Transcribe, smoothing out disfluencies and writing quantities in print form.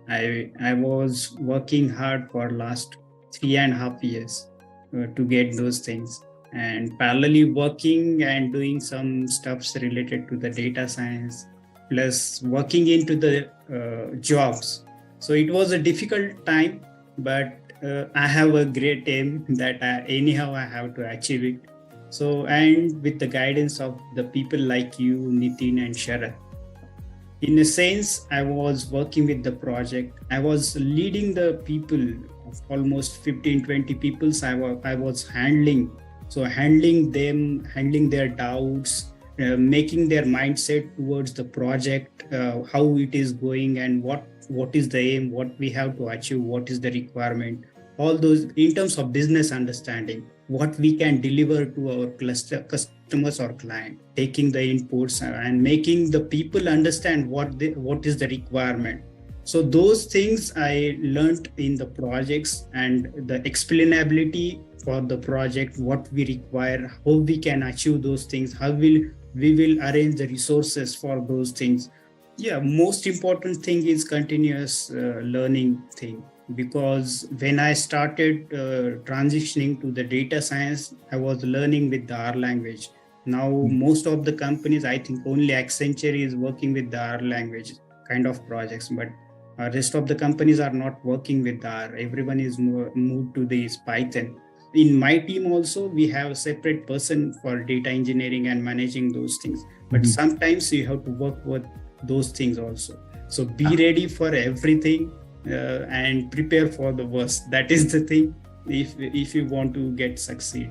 I was working hard for last 3.5 years to get those things, and parallelly working and doing some stuffs related to the data science, plus working into the jobs. So it was a difficult time, but I have a great aim that anyhow I have to achieve it. So, and with the guidance of the people like you, Nitin and Sharat, in a sense, I was working with the project. I was leading the people of almost 15, 20 people. I was handling. So handling them, handling their doubts, making their mindset towards the project, how it is going and what is the aim, what we have to achieve, what is the requirement, all those in terms of business understanding, what we can deliver to our customers or client, taking the inputs and making the people understand what is the requirement. So those things I learned in the projects, and the explainability for the project, what we require, how we can achieve those things, how we will arrange the resources for those things. Yeah, most important thing is continuous learning thing, because when I started transitioning to the data science, I was learning with the R language. Now most of the companies, I think only Accenture is working with the R language kind of projects, but rest of the companies are not working with R. Everyone is moved to this Python. In my team also, we have a separate person for data engineering and managing those things, but sometimes you have to work with those things also. So be ready for everything and prepare for the worst. That is the thing if you want to succeed.